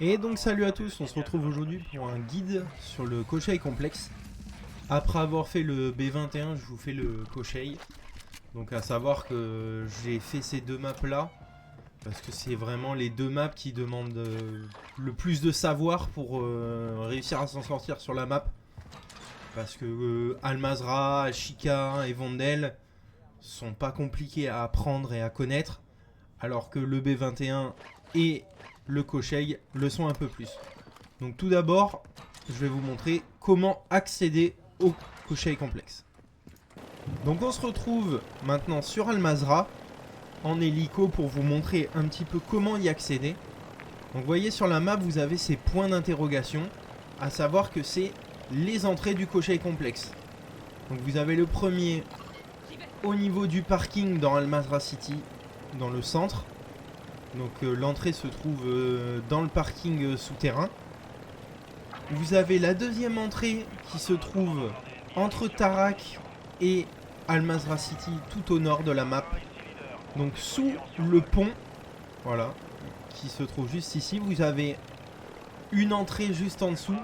Et donc salut à tous, on se retrouve aujourd'hui pour un guide sur le Koshei complexe. Après avoir fait le B21, je vous fais le Koshei. Donc à savoir que j'ai fait ces deux maps là, parce que c'est vraiment les deux maps qui demandent le plus de savoir pour réussir à s'en sortir sur la map. Parce que Al-Mazrah, Ashika et Vandel sont pas compliqués à apprendre et à connaître, alors que le B21 et le Koshei le sont un peu plus. Donc tout d'abord, je vais vous montrer comment accéder au Koshei complexe. Donc on se retrouve maintenant sur Al-Mazrah en hélico pour vous montrer un petit peu comment y accéder. Donc vous voyez sur la map, vous avez ces points d'interrogation, à savoir que c'est les entrées du Koshei complexe. Donc vous avez le premier au niveau du parking dans Al-Mazrah City, dans le centre. Donc l'entrée se trouve dans le parking souterrain. Vous avez la deuxième entrée qui se trouve entre Tarak et Al-Mazrah City, tout au nord de la map. Donc sous le pont, voilà, qui se trouve juste ici. Vous avez une entrée juste en dessous.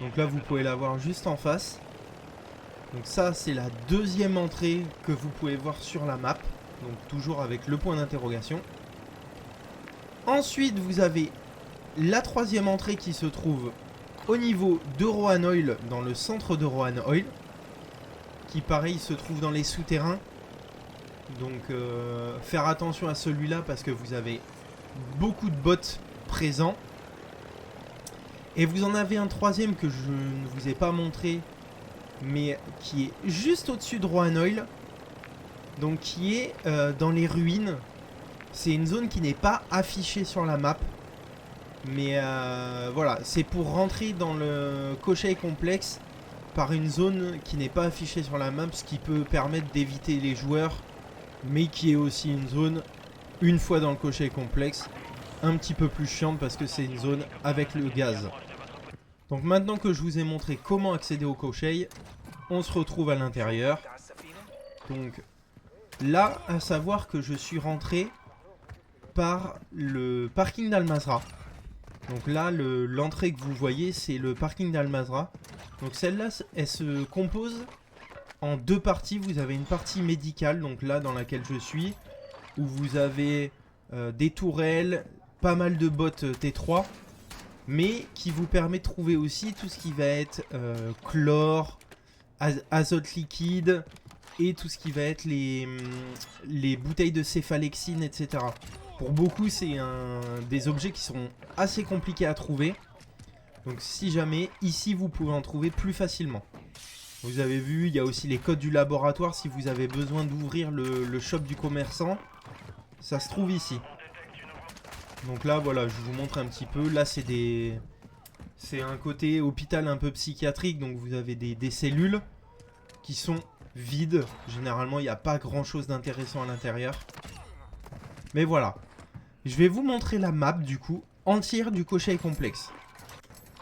Donc là vous pouvez la voir juste en face. Donc ça c'est la deuxième entrée que vous pouvez voir sur la map. Donc toujours avec le point d'interrogation. Ensuite vous avez la troisième entrée qui se trouve au niveau de Rohan Oil, dans le centre de Rohan Oil, qui pareil se trouve dans les souterrains. Donc faire attention à celui-là parce que vous avez beaucoup de bots présents. Et vous en avez un troisième que je ne vous ai pas montré, mais qui est juste au-dessus de Rohan Oil. Donc qui est dans les ruines. C'est une zone qui n'est pas affichée sur la map. Mais voilà, c'est pour rentrer dans le Koshei complexe par une zone qui n'est pas affichée sur la map, ce qui peut permettre d'éviter les joueurs, mais qui est aussi une zone, une fois dans le Koshei complexe, un petit peu plus chiante parce que c'est une zone avec le gaz. Donc maintenant que je vous ai montré comment accéder au Koshei, on se retrouve à l'intérieur. Donc là, à savoir que je suis rentré par le parking d'Al-Mazrah. Donc là, l'entrée que vous voyez, c'est le parking d'Al-Mazrah. Donc celle-là, elle se compose en deux parties. Vous avez une partie médicale, donc là dans laquelle je suis, où vous avez des tourelles, pas mal de bots T3, mais qui vous permet de trouver aussi tout ce qui va être chlore, azote liquide, et tout ce qui va être les bouteilles de céphalexine, etc. Pour beaucoup, c'est des objets qui sont assez compliqués à trouver. Donc si jamais, ici vous pouvez en trouver plus facilement. Vous avez vu, il y a aussi les codes du laboratoire si vous avez besoin d'ouvrir le shop du commerçant. Ça se trouve ici. Donc là, voilà, je vous montre un petit peu. Là, c'est un côté hôpital un peu psychiatrique. Donc vous avez des cellules qui sont vides. Généralement, il n'y a pas grand chose d'intéressant à l'intérieur. Mais voilà. Je vais vous montrer la map du coup entière du Koshei complexe.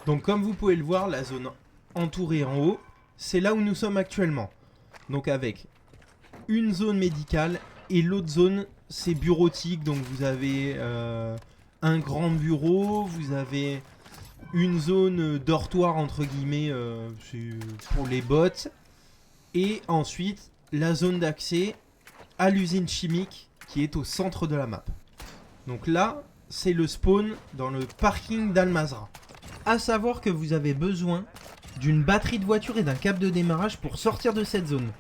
Donc comme vous pouvez le voir, la zone entourée en haut, c'est là où nous sommes actuellement. Donc avec une zone médicale et l'autre zone c'est bureautique. Donc vous avez un grand bureau, vous avez une zone dortoir entre guillemets pour les bots. Et ensuite la zone d'accès à l'usine chimique qui est au centre de la map. Donc là, c'est le spawn dans le parking d'Al-Mazrah. A savoir que vous avez besoin d'une batterie de voiture et d'un câble de démarrage pour sortir de cette zone.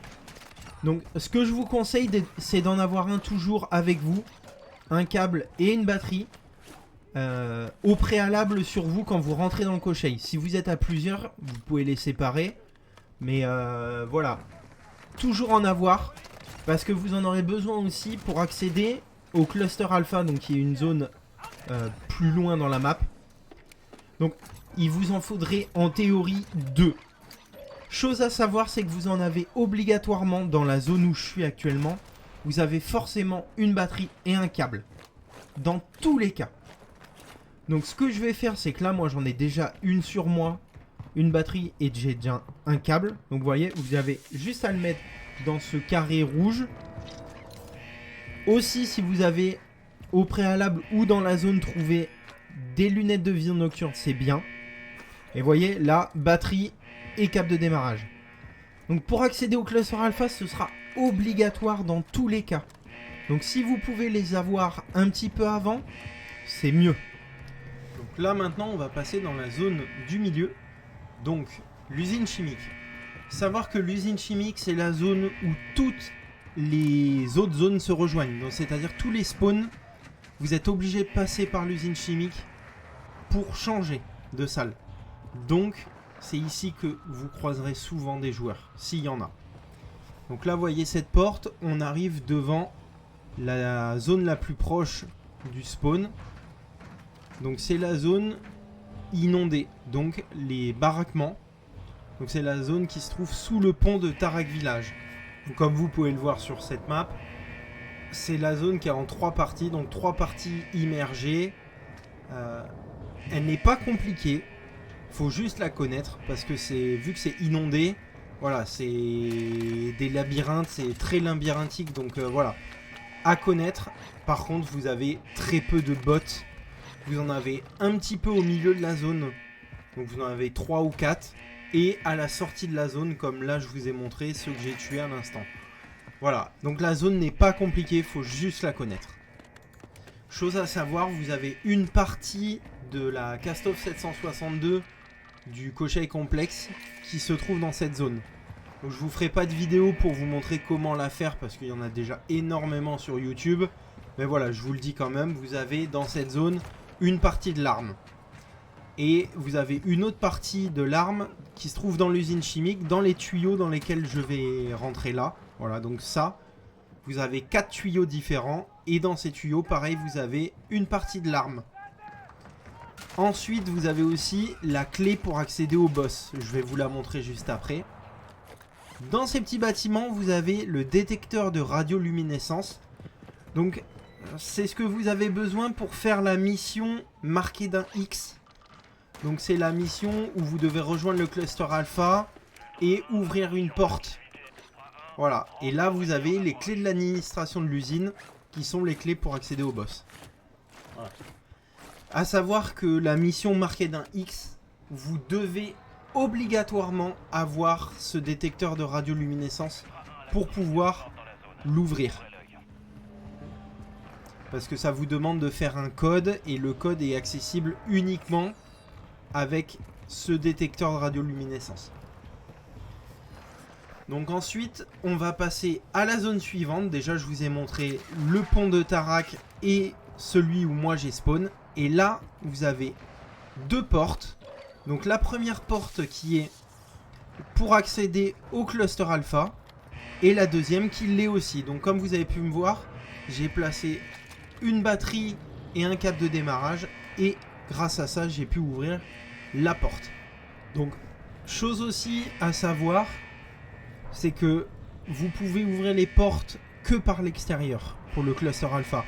Donc ce que je vous conseille, c'est d'en avoir un toujours avec vous, un câble et une batterie, au préalable sur vous quand vous rentrez dans le Koshei. Si vous êtes à plusieurs, vous pouvez les séparer, mais voilà, toujours en avoir, parce que vous en aurez besoin aussi pour accéder au cluster alpha, donc qui est une zone plus loin dans la map. Donc il vous en faudrait en théorie 2. Chose à savoir, c'est que vous en avez obligatoirement dans la zone où je suis actuellement. Vous avez forcément une batterie et un câble. Dans tous les cas. Donc ce que je vais faire, c'est que là, moi j'en ai déjà une sur moi. Une batterie et j'ai déjà un câble. Donc vous voyez, vous avez juste à le mettre dans ce carré rouge. Aussi, si vous avez au préalable ou dans la zone trouvé des lunettes de vision nocturne, c'est bien. Et vous voyez, là, batterie et câble de démarrage. Donc pour accéder au cluster alpha, ce sera obligatoire dans tous les cas. Donc si vous pouvez les avoir un petit peu avant, c'est mieux. Donc là maintenant, on va passer dans la zone du milieu. Donc l'usine chimique. Savoir que l'usine chimique, c'est la zone où toutes les autres zones se rejoignent. Donc c'est-à-dire tous les spawns, vous êtes obligé de passer par l'usine chimique pour changer de salle. Donc c'est ici que vous croiserez souvent des joueurs, s'il y en a. Donc là, vous voyez cette porte, on arrive devant la zone la plus proche du spawn. Donc c'est la zone inondée, donc les baraquements. Donc c'est la zone qui se trouve sous le pont de Tarak Village. Donc, comme vous pouvez le voir sur cette map, c'est la zone qui est en 3 parties, donc 3 parties immergées. Elle n'est pas compliquée, faut juste la connaître parce que vu que c'est inondé, voilà, c'est des labyrinthes, c'est très labyrinthique, donc voilà, à connaître. Par contre, vous avez très peu de bots. Vous en avez un petit peu au milieu de la zone, donc vous en avez 3 ou 4. Et à la sortie de la zone, comme là je vous ai montré, ceux que j'ai tués à l'instant. Voilà, donc la zone n'est pas compliquée, il faut juste la connaître. Chose à savoir, vous avez une partie de la Kastov 762 du Koshai Complexe qui se trouve dans cette zone. Donc je vous ferai pas de vidéo pour vous montrer comment la faire parce qu'il y en a déjà énormément sur YouTube. Mais voilà, je vous le dis quand même, vous avez dans cette zone une partie de l'arme. Et vous avez une autre partie de l'arme qui se trouve dans l'usine chimique, dans les tuyaux dans lesquels je vais rentrer là. Voilà, donc ça, vous avez 4 tuyaux différents. Et dans ces tuyaux, pareil, vous avez une partie de l'arme. Ensuite, vous avez aussi la clé pour accéder au boss. Je vais vous la montrer juste après. Dans ces petits bâtiments, vous avez le détecteur de radioluminescence. Donc, c'est ce que vous avez besoin pour faire la mission marquée d'un X. Donc c'est la mission où vous devez rejoindre le cluster alpha et ouvrir une porte. Voilà, et là vous avez les clés de l'administration de l'usine qui sont les clés pour accéder au boss. Voilà. À savoir que la mission marquée d'un X, vous devez obligatoirement avoir ce détecteur de radioluminescence pour pouvoir l'ouvrir. Parce que ça vous demande de faire un code et le code est accessible uniquement avec ce détecteur de radioluminescence. Donc ensuite, on va passer à la zone suivante. Déjà, je vous ai montré le pont de Tarak et celui où moi j'ai spawn. Et là, vous avez 2 portes. Donc la première porte qui est pour accéder au cluster alpha. Et la deuxième qui l'est aussi. Donc comme vous avez pu me voir, j'ai placé une batterie et un câble de démarrage. Et grâce à ça, j'ai pu ouvrir la porte. Donc, chose aussi à savoir, c'est que vous pouvez ouvrir les portes que par l'extérieur pour le cluster alpha.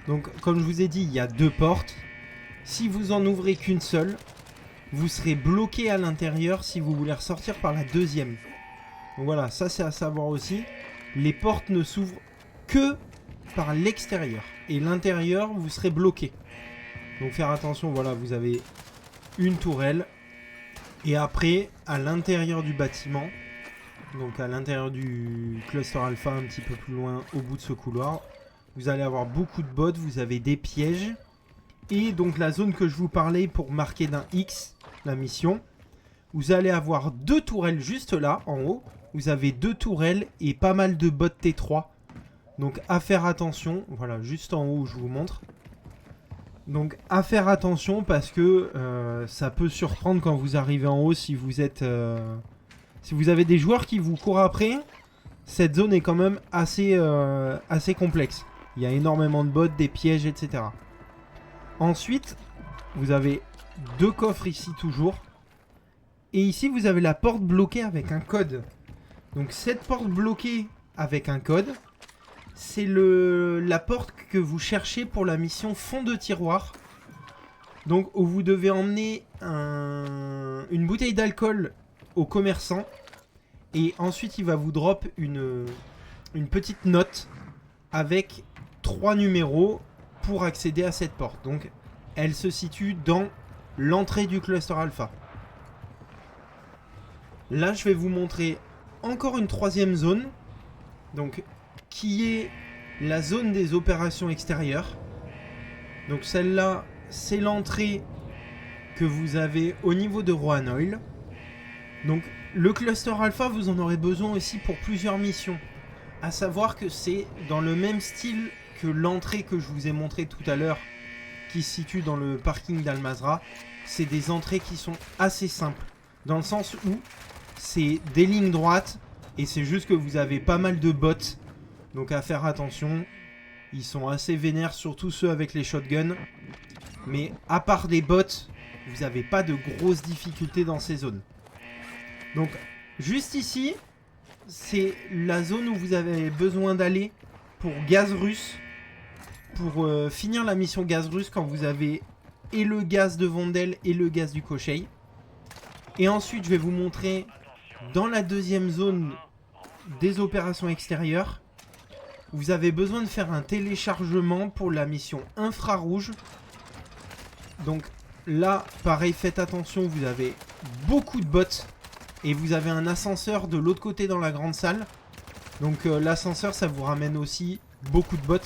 Donc, comme je vous ai dit, il y a 2 portes. Si vous en ouvrez qu'une seule, vous serez bloqué à l'intérieur si vous voulez ressortir par la deuxième. Donc voilà, ça c'est à savoir aussi. Les portes ne s'ouvrent que par l'extérieur. Et l'intérieur, vous serez bloqué. Donc faire attention, voilà, vous avez une tourelle. Et après, à l'intérieur du bâtiment, donc à l'intérieur du cluster alpha, un petit peu plus loin, au bout de ce couloir, vous allez avoir beaucoup de bots, vous avez des pièges. Et donc la zone que je vous parlais pour marquer d'un X, la mission, vous allez avoir 2 tourelles juste là, en haut. Vous avez 2 tourelles et pas mal de bots T3. Donc à faire attention, voilà, juste en haut, je vous montre. Donc à faire attention parce que ça peut surprendre quand vous arrivez en haut si vous êtes... si vous avez des joueurs qui vous courent après, cette zone est quand même assez complexe. Il y a énormément de bots, des pièges, etc. Ensuite, vous avez 2 coffres ici toujours. Et ici, vous avez la porte bloquée avec un code. Donc cette porte bloquée avec un code, c'est la porte que vous cherchez pour la mission fond de tiroir. Donc où vous devez emmener une bouteille d'alcool au commerçant. Et ensuite il va vous drop une petite note avec 3 numéros pour accéder à cette porte. Donc elle se situe dans l'entrée du cluster alpha. Là, je vais vous montrer encore une troisième zone, donc qui est la zone des opérations extérieures. Donc celle-là, c'est l'entrée que vous avez au niveau de Rohan Oil. Donc le cluster alpha, vous en aurez besoin aussi pour plusieurs missions. À savoir que c'est dans le même style que l'entrée que je vous ai montré tout à l'heure, qui se situe dans le parking d'Al Mazrah. C'est des entrées qui sont assez simples, dans le sens où c'est des lignes droites, et c'est juste que vous avez pas mal de bots, donc à faire attention. Ils sont assez vénères, surtout ceux avec les shotguns. Mais à part des bots, vous n'avez pas de grosses difficultés dans ces zones. Donc, juste ici, c'est la zone où vous avez besoin d'aller pour gaz russe. Pour finir la mission gaz russe, quand vous avez et le gaz de Vondel et le gaz du Koshei. Et ensuite, je vais vous montrer dans la deuxième zone des opérations extérieures. Vous avez besoin de faire un téléchargement pour la mission infrarouge. Donc là, pareil, faites attention, vous avez beaucoup de bots. Et vous avez un ascenseur de l'autre côté dans la grande salle. Donc l'ascenseur, ça vous ramène aussi beaucoup de bots.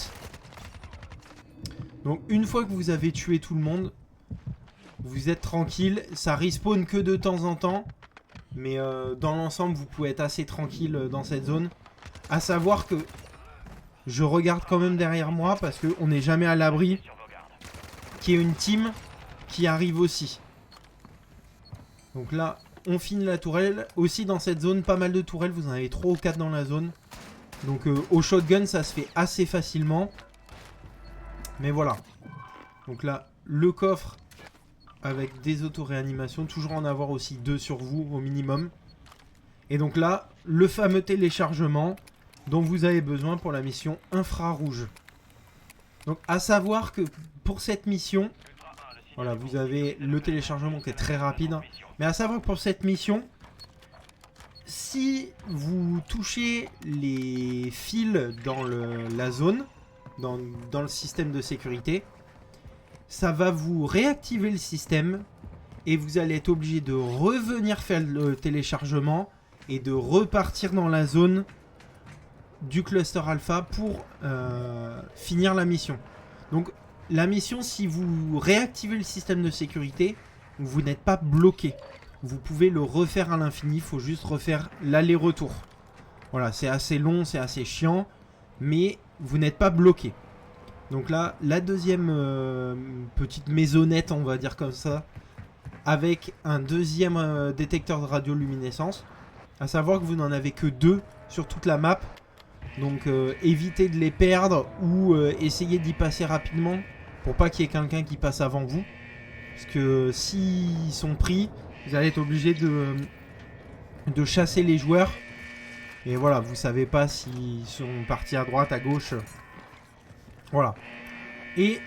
Donc une fois que vous avez tué tout le monde, vous êtes tranquille. Ça respawn que de temps en temps. Mais dans l'ensemble, vous pouvez être assez tranquille dans cette zone. À savoir que je regarde quand même derrière moi parce qu'on n'est jamais à l'abri qu'il y ait une team qui arrive aussi. Donc là, on finit la tourelle. Aussi dans cette zone, pas mal de tourelles. Vous en avez 3 ou 4 dans la zone. Donc au shotgun, ça se fait assez facilement. Mais voilà. Donc là, le coffre avec des auto-réanimations. Toujours en avoir aussi 2 sur vous au minimum. Et donc là, le fameux téléchargement dont vous avez besoin pour la mission infrarouge. Donc à savoir que pour cette mission, voilà, vous avez le téléchargement qui est très rapide. Mais à savoir que pour cette mission, si vous touchez les fils dans la zone, dans le système de sécurité, ça va vous réactiver le système et vous allez être obligé de revenir faire le téléchargement et de repartir dans la zone du cluster alpha pour finir la mission. Donc la mission, si vous réactivez le système de sécurité, vous n'êtes pas bloqué. Vous pouvez le refaire à l'infini, il faut juste refaire l'aller-retour. Voilà, c'est assez long, c'est assez chiant, mais vous n'êtes pas bloqué. Donc là, la deuxième petite maisonnette, on va dire comme ça, avec un deuxième détecteur de radioluminescence. À savoir que vous n'en avez que 2 sur toute la map. Donc évitez de les perdre ou essayez d'y passer rapidement pour pas qu'il y ait quelqu'un qui passe avant vous. Parce que s'ils sont pris, vous allez être obligé de chasser les joueurs. Et voilà, vous savez pas s'ils sont partis à droite, à gauche. Voilà. Et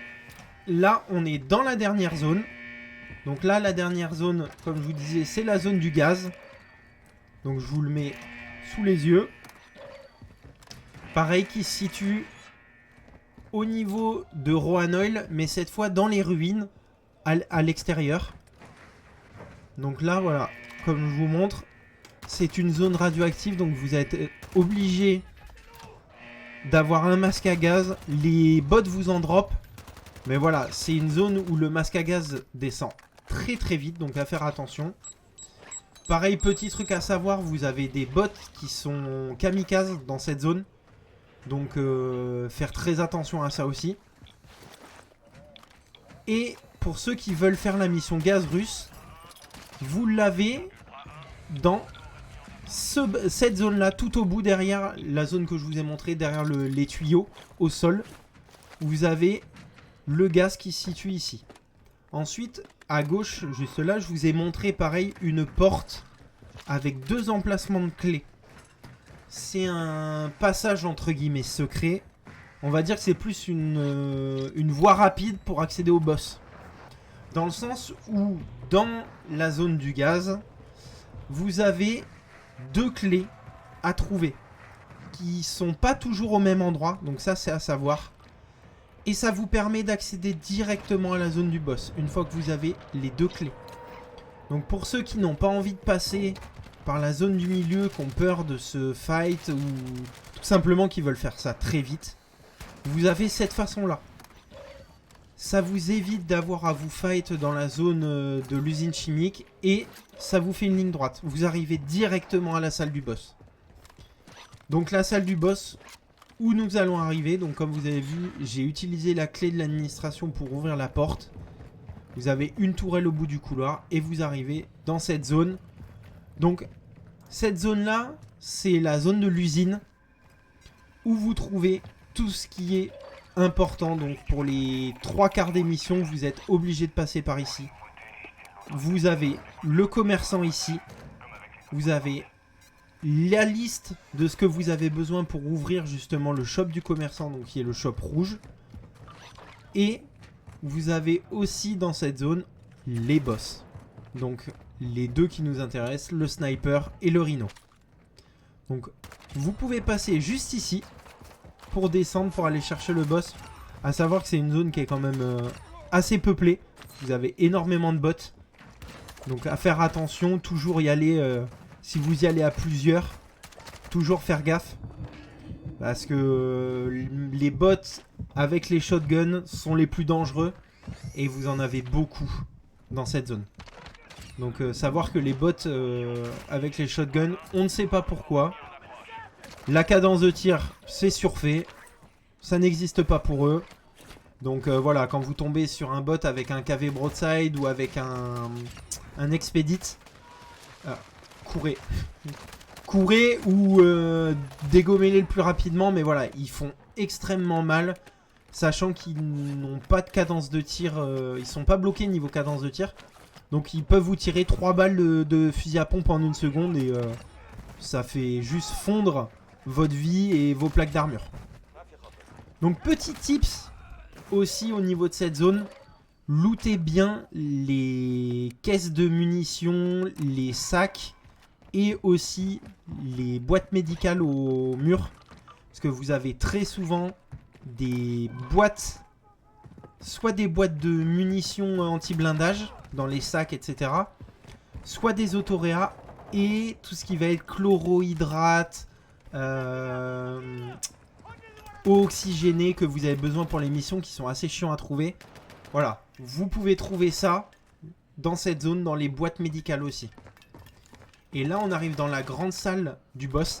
là, on est dans la dernière zone. Donc là, la dernière zone, comme je vous disais, c'est la zone du gaz. Donc je vous le mets sous les yeux. Pareil, qui se situe au niveau de Rohan Oil, mais cette fois dans les ruines, à l'extérieur. Donc là, voilà, comme je vous montre, c'est une zone radioactive, donc vous êtes obligé d'avoir un masque à gaz. Les bots vous en drop, mais voilà, c'est une zone où le masque à gaz descend très très vite, donc à faire attention. Pareil, petit truc à savoir, vous avez des bots qui sont kamikazes dans cette zone. Donc faire très attention à ça aussi. Et pour ceux qui veulent faire la mission gaz russe, vous l'avez dans cette zone là, tout au bout, derrière la zone que je vous ai montré, derrière les tuyaux au sol. Vous avez le gaz qui se situe ici. Ensuite, à gauche, juste là, je vous ai montré pareil une porte avec 2 emplacements de clés. C'est un passage entre guillemets secret. On va dire que c'est plus une voie rapide pour accéder au boss. Dans le sens où, dans la zone du gaz, vous avez 2 clés à trouver. Qui sont pas toujours au même endroit. Donc ça, c'est à savoir. Et ça vous permet d'accéder directement à la zone du boss, une fois que vous avez les 2 clés. Donc pour ceux qui n'ont pas envie de passer par la zone du milieu, qui ont peur de ce fight, ou tout simplement qui veulent faire ça très vite, vous avez cette façon-là. Ça vous évite d'avoir à vous fight dans la zone de l'usine chimique, et ça vous fait une ligne droite. Vous arrivez directement à la salle du boss. Donc la salle du boss où nous allons arriver, donc comme vous avez vu, j'ai utilisé la clé de l'administration pour ouvrir la porte. Vous avez une tourelle au bout du couloir et vous arrivez dans cette zone. Donc cette zone là, c'est la zone de l'usine où vous trouvez tout ce qui est important. Donc pour les 3/4 des missions, vous êtes obligé de passer par ici. Vous avez le commerçant ici. Vous avez la liste de ce que vous avez besoin pour ouvrir justement le shop du commerçant, donc qui est le shop rouge. Et vous avez aussi dans cette zone les boss. Donc les 2 qui nous intéressent, le sniper et le rhino. Donc vous pouvez passer juste ici pour descendre, pour aller chercher le boss. À savoir que c'est une zone qui est quand même assez peuplée. Vous avez énormément de bots. Donc à faire attention, toujours y aller... si vous y allez à plusieurs, toujours faire gaffe. Parce que les bots avec les shotguns sont les plus dangereux. Et vous en avez beaucoup dans cette zone. Donc savoir que les bots avec les shotguns, on ne sait pas pourquoi. La cadence de tir, c'est surfait. Ça n'existe pas pour eux. Donc voilà, quand vous tombez sur un bot avec un KV broadside ou avec un expedit... courez. Courez ou dégommez-les le plus rapidement. Mais voilà, ils font extrêmement mal. Sachant qu'ils n'ont pas de cadence de tir. Ils sont pas bloqués niveau cadence de tir. Donc ils peuvent vous tirer 3 balles de fusil à pompe en 1 seconde. Et ça fait juste fondre votre vie et vos plaques d'armure. Donc petit tips aussi au niveau de cette zone. Lootez bien les caisses de munitions, les sacs. Et aussi les boîtes médicales au mur. Parce que vous avez très souvent des boîtes. Soit des boîtes de munitions anti-blindage dans les sacs, etc. Soit des autoréas. Et tout ce qui va être chlorohydrate, eau oxygénée que vous avez besoin pour les missions qui sont assez chiants à trouver. Voilà, vous pouvez trouver ça dans cette zone, dans les boîtes médicales aussi. Et là, on arrive dans la grande salle du boss.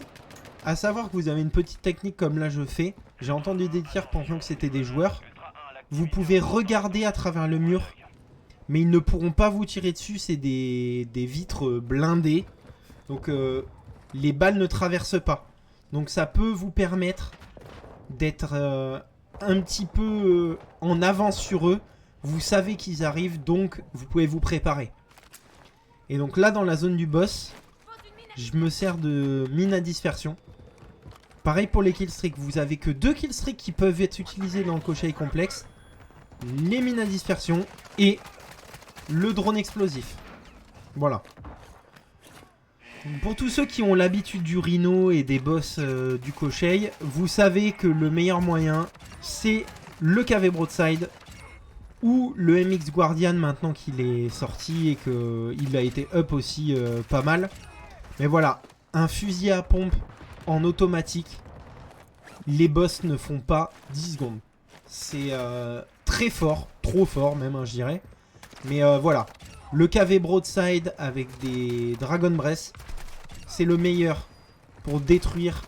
À savoir que vous avez une petite technique comme là je fais. J'ai entendu des tirs pensant que c'était des joueurs. Vous pouvez regarder à travers le mur. Mais ils ne pourront pas vous tirer dessus. C'est des vitres blindées. Donc les balles ne traversent pas. Donc ça peut vous permettre d'être un petit peu en avance sur eux. Vous savez qu'ils arrivent, donc vous pouvez vous préparer. Et donc là, dans la zone du boss, je me sers de mine à dispersion. Pareil pour les killstreaks, vous avez que 2 killstreaks qui peuvent être utilisés dans le Koshai complexe. Les mines à dispersion et le drone explosif. Voilà. Pour tous ceux qui ont l'habitude du Rhino et des boss du Koshai, vous savez que le meilleur moyen, c'est le KV Broadside ou le MX Guardian maintenant qu'il est sorti et qu'il a été up aussi pas mal. Mais voilà, un fusil à pompe en automatique, les boss ne font pas 10 secondes. C'est très fort, trop fort même, hein, je dirais. Mais voilà, le KV Broadside avec des Dragon Breath, c'est le meilleur pour détruire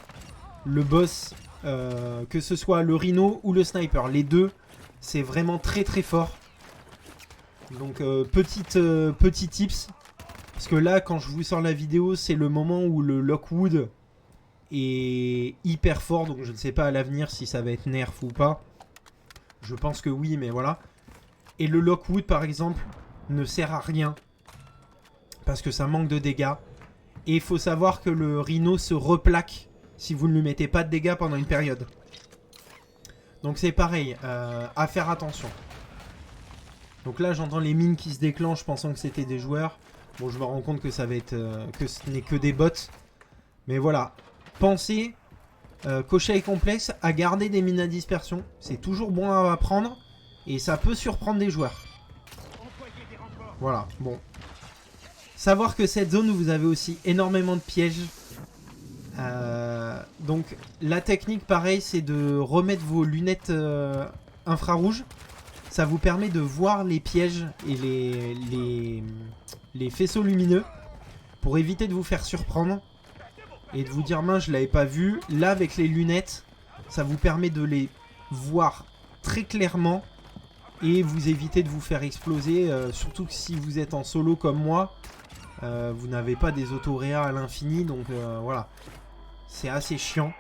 le boss, que ce soit le Rhino ou le Sniper. Les deux, c'est vraiment très très fort. Donc petit tips. Parce que là, quand je vous sors la vidéo, c'est le moment où le Lockwood est hyper fort. Donc je ne sais pas à l'avenir si ça va être nerf ou pas. Je pense que oui, mais voilà. Et le Lockwood, par exemple, ne sert à rien. Parce que ça manque de dégâts. Et il faut savoir que le Rhino se replaque si vous ne lui mettez pas de dégâts pendant une période. Donc c'est pareil, à faire attention. Donc là j'entends les mines qui se déclenchent pensant que c'était des joueurs. Bon, je me rends compte que ça va être que ce n'est que des bots. Mais voilà, pensez cocher est complexe, à garder des mines à dispersion. C'est toujours bon à prendre et ça peut surprendre des joueurs. Voilà, bon. Savoir que cette zone, vous avez aussi énormément de pièges. Donc la technique, pareil, c'est de remettre vos lunettes infrarouges. Ça vous permet de voir les pièges et les faisceaux lumineux pour éviter de vous faire surprendre et de vous dire mince, je l'avais pas vu. Là, avec les lunettes, ça vous permet de les voir très clairement et vous éviter de vous faire exploser, surtout que si vous êtes en solo comme moi, vous n'avez pas des autoréas à l'infini, donc voilà, c'est assez chiant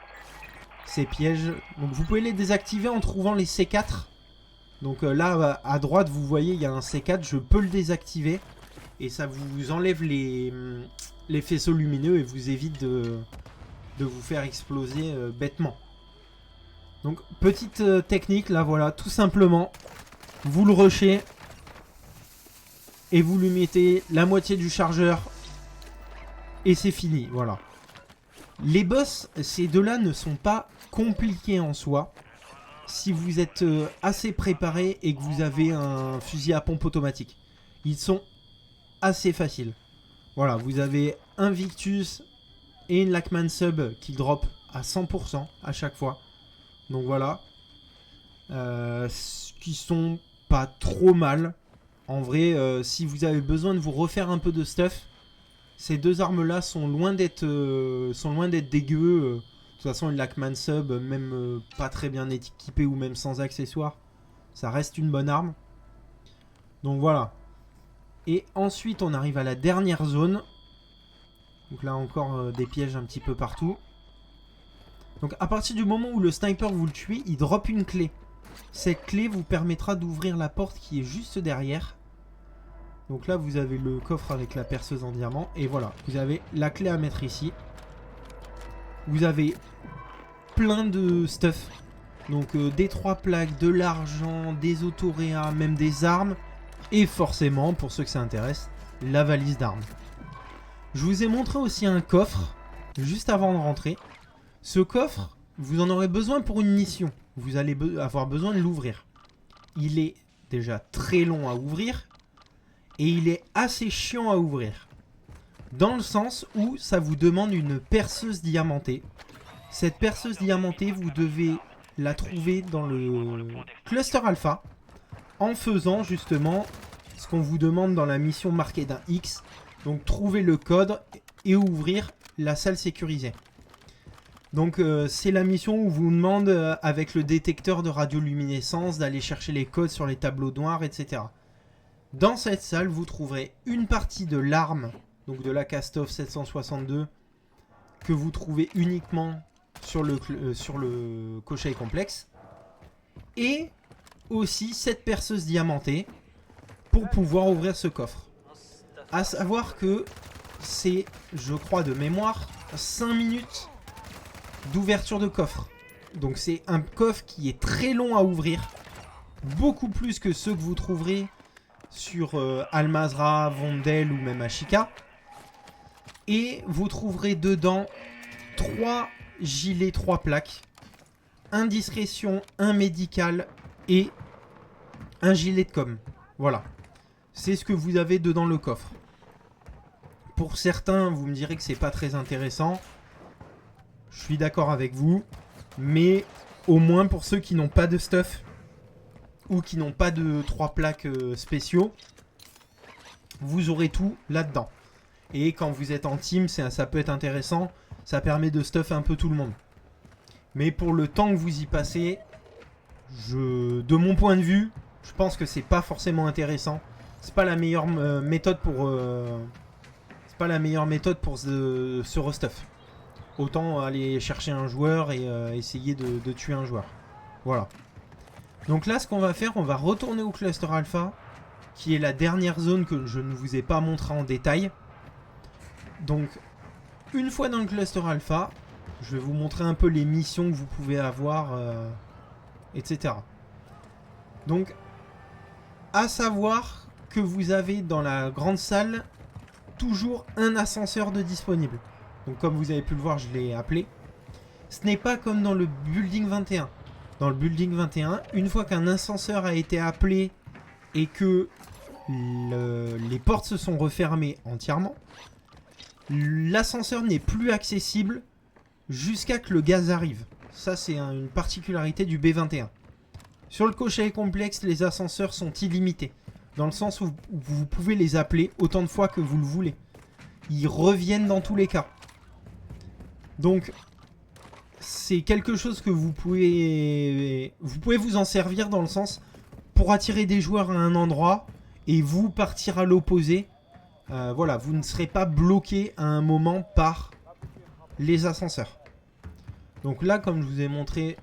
ces pièges. Donc vous pouvez les désactiver en trouvant les C4. Donc là à droite vous voyez il y a un C4, je peux le désactiver et ça vous enlève les faisceaux lumineux et vous évite de vous faire exploser bêtement. Donc petite technique là, voilà, tout simplement vous le rushez et vous lui mettez la moitié du chargeur et c'est fini, voilà. Les boss, ces deux-là ne sont pas compliqués en soi. Si vous êtes assez préparé et que vous avez un fusil à pompe automatique. Ils sont assez faciles. Voilà, vous avez un Victus et une Lachmann Sub qui drop à 100% à chaque fois. Donc voilà. Qui sont pas trop mal. En vrai, si vous avez besoin de vous refaire un peu de stuff, ces deux armes-là sont loin d'être dégueu. De toute façon, une Lachmann Sub, même pas très bien équipée ou même sans accessoires, ça reste une bonne arme. Donc voilà. Et ensuite, on arrive à la dernière zone. Donc là encore, des pièges un petit peu partout. Donc à partir du moment où le sniper vous le tuez, il drop une clé. Cette clé vous permettra d'ouvrir la porte qui est juste derrière. Donc là, vous avez le coffre avec la perceuse en diamant. Et voilà, vous avez la clé à mettre ici. Vous avez plein de stuff. Donc des 3 plaques, de l'argent, des autoréas, même des armes. Et forcément, pour ceux que ça intéresse, la valise d'armes. Je vous ai montré aussi un coffre, juste avant de rentrer. Ce coffre, vous en aurez besoin pour une mission. Vous allez avoir besoin de l'ouvrir. Il est déjà très long à ouvrir. Et il est assez chiant à ouvrir. Dans le sens où ça vous demande une perceuse diamantée. Cette perceuse diamantée, vous devez la trouver dans le cluster alpha. En faisant justement ce qu'on vous demande dans la mission marquée d'un X. Donc trouver le code et ouvrir la salle sécurisée. Donc c'est la mission où vous demande avec le détecteur de radioluminescence d'aller chercher les codes sur les tableaux noirs, etc. Dans cette salle, vous trouverez une partie de l'arme, donc de la Kastov 762, que vous trouvez uniquement sur le cocher complexe. Et aussi cette perceuse diamantée pour pouvoir ouvrir ce coffre. À savoir que c'est, je crois de mémoire, 5 minutes d'ouverture de coffre. Donc c'est un coffre qui est très long à ouvrir. Beaucoup plus que ceux que vous trouverez sur Al-Mazrah, Vondel ou même Ashika. Et vous trouverez dedans 3 gilets, 3 plaques. Un discrétion, un médical et un gilet de com. Voilà. C'est ce que vous avez dedans le coffre. Pour certains, vous me direz que c'est pas très intéressant. Je suis d'accord avec vous. Mais au moins pour ceux qui n'ont pas de stuff ou qui n'ont pas de 3 plaques spéciaux, vous aurez tout là-dedans. Et quand vous êtes en team, ça peut être intéressant. Ça permet de stuff un peu tout le monde. Mais pour le temps que vous y passez, de mon point de vue, je pense que c'est pas forcément intéressant. C'est pas la meilleure méthode pour se restuff. Autant aller chercher un joueur et essayer de tuer un joueur. Voilà. Donc là, ce qu'on va faire, on va retourner au cluster alpha, qui est la dernière zone que je ne vous ai pas montré en détail. Donc, une fois dans le cluster alpha, je vais vous montrer un peu les missions que vous pouvez avoir, etc. Donc, à savoir que vous avez dans la grande salle toujours un ascenseur de disponible. Donc comme vous avez pu le voir, je l'ai appelé. Ce n'est pas comme dans le Building 21. Dans le Building 21, une fois qu'un ascenseur a été appelé et que les portes se sont refermées entièrement, l'ascenseur n'est plus accessible jusqu'à que le gaz arrive. Ça, c'est une particularité du B21. Sur le Koshei Complex, les ascenseurs sont illimités. Dans le sens où vous pouvez les appeler autant de fois que vous le voulez. Ils reviennent dans tous les cas. Donc, c'est quelque chose que vous pouvez vous en servir dans le sens pour attirer des joueurs à un endroit et vous partir à l'opposé. Voilà, vous ne serez pas bloqué à un moment par les ascenseurs. Donc là, comme je vous ai montré,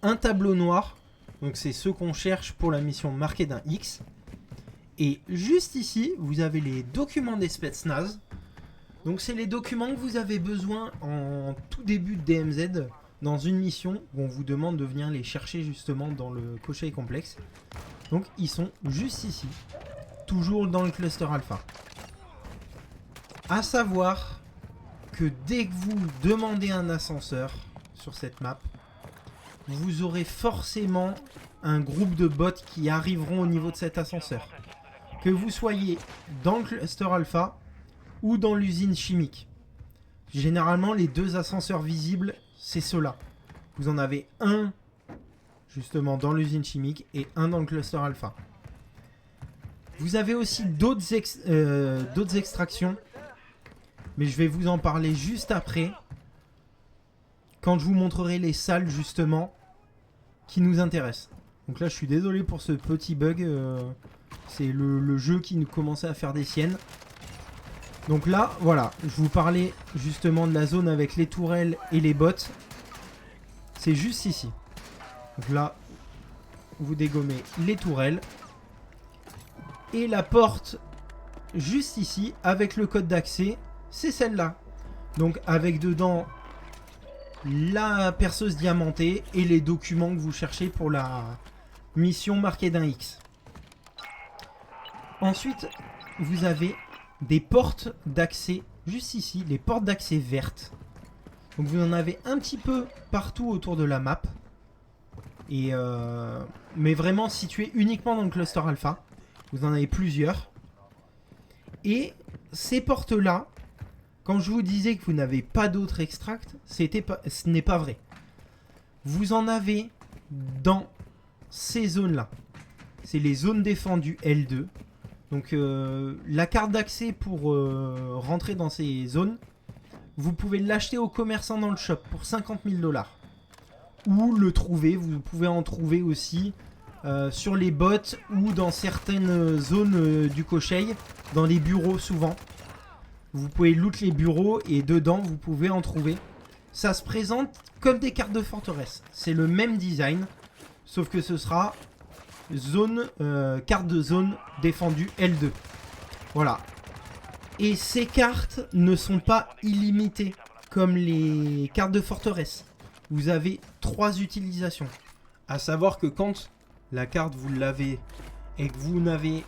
un tableau noir. Donc c'est ce qu'on cherche pour la mission marquée d'un X. Et juste ici, vous avez les documents des Spetsnaz. Donc c'est les documents que vous avez besoin en tout début de DMZ dans une mission où on vous demande de venir les chercher justement dans le Koshei Complex. Donc ils sont juste ici, toujours dans le cluster alpha. À savoir que dès que vous demandez un ascenseur sur cette map, vous aurez forcément un groupe de bots qui arriveront au niveau de cet ascenseur. Que vous soyez dans le cluster alpha ou dans l'usine chimique. Généralement, les deux ascenseurs visibles, c'est ceux-là. Vous en avez un justement dans l'usine chimique et un dans le cluster alpha. Vous avez aussi d'autres extractions, mais je vais vous en parler juste après, quand je vous montrerai les salles justement qui nous intéressent. Donc là, je suis désolé pour ce petit bug. C'est le jeu qui nous commençait à faire des siennes. Donc là, voilà, je vous parlais justement de la zone avec les tourelles et les bots. C'est juste ici. Donc là, vous dégommez les tourelles. Et la porte juste ici, avec le code d'accès, c'est celle-là. Donc avec dedans la perceuse diamantée et les documents que vous cherchez pour la mission marquée d'un X. Ensuite, vous avez des portes d'accès juste ici, les portes d'accès vertes. Donc vous en avez un petit peu partout autour de la map. Et mais vraiment situées uniquement dans le cluster alpha. Vous en avez plusieurs. Et ces portes-là, quand je vous disais que vous n'avez pas d'autres extracts, ce n'est pas vrai. Vous en avez dans ces zones-là. C'est les zones défendues L2. Donc la carte d'accès pour rentrer dans ces zones, vous pouvez l'acheter au commerçant dans le shop pour 50 000 $. Ou le trouver, vous pouvez en trouver aussi sur les bots ou dans certaines zones du Koshei, dans les bureaux souvent. Vous pouvez loot les bureaux et dedans vous pouvez en trouver. Ça se présente comme des cartes de forteresse. C'est le même design, sauf que ce sera carte de zone défendue L2. Voilà. Et ces cartes ne sont pas illimitées comme les cartes de forteresse. Vous avez 3 utilisations. À savoir que quand la carte vous l'avez et que vous n'avez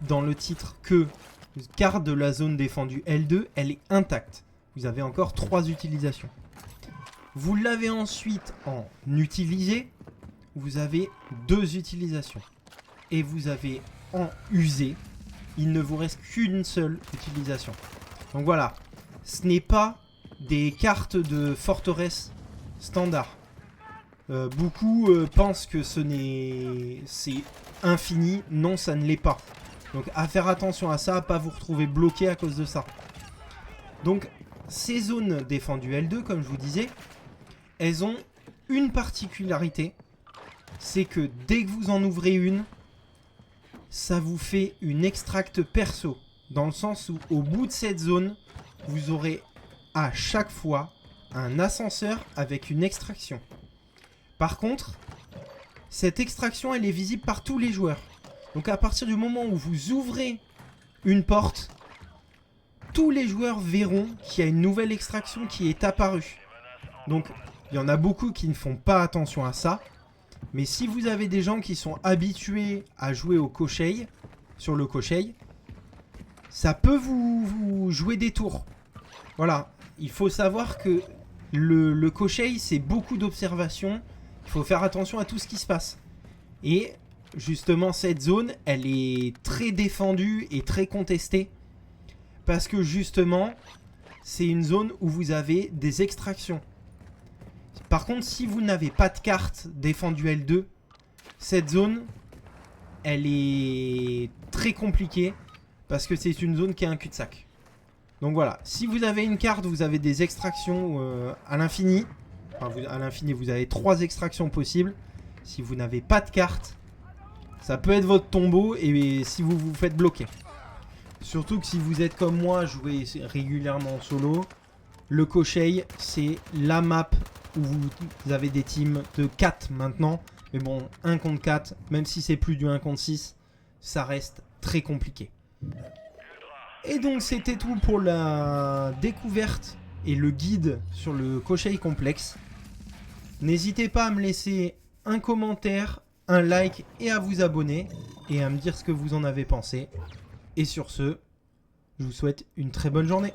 dans le titre que carte de la zone défendue L2, elle est intacte. Vous avez encore 3 utilisations. Vous l'avez ensuite en utilisé, vous avez 2 utilisations. Et vous avez en usé, il ne vous reste qu'une seule utilisation. Donc voilà, ce n'est pas des cartes de forteresse standard. Beaucoup pensent que c'est infini. Non, ça ne l'est pas. Donc à faire attention à ça, à pas vous retrouver bloqué à cause de ça. Donc ces zones défendues L2, comme je vous disais, elles ont une particularité. C'est que dès que vous en ouvrez une, ça vous fait une extract perso. Dans le sens où au bout de cette zone, vous aurez à chaque fois un ascenseur avec une extraction. Par contre, cette extraction, elle est visible par tous les joueurs. Donc à partir du moment où vous ouvrez une porte, tous les joueurs verront qu'il y a une nouvelle extraction qui est apparue. Donc il y en a beaucoup qui ne font pas attention à ça. Mais si vous avez des gens qui sont habitués à jouer au Koshei, sur le Koshei, ça peut vous jouer des tours. Voilà, il faut savoir que Le Koshei, c'est beaucoup d'observation. Il faut faire attention à tout ce qui se passe. Et justement, cette zone, elle est très défendue et très contestée. Parce que justement, c'est une zone où vous avez des extractions. Par contre, si vous n'avez pas de carte défendue L2, cette zone, elle est très compliquée. Parce que c'est une zone qui est un cul-de-sac. Donc voilà, si vous avez une carte, vous avez des extractions à l'infini. Enfin, à l'infini, vous avez 3 extractions possibles. Si vous n'avez pas de carte, ça peut être votre tombeau et si vous vous faites bloquer. Surtout que si vous êtes comme moi, jouez régulièrement en solo, le Koshei, c'est la map où vous avez des teams de 4 maintenant. Mais bon, 1 contre 4, même si c'est plus du 1 contre 6, ça reste très compliqué. Et donc c'était tout pour la découverte et le guide sur le Koshei complexe. N'hésitez pas à me laisser un commentaire, un like et à vous abonner et à me dire ce que vous en avez pensé. Et sur ce, je vous souhaite une très bonne journée.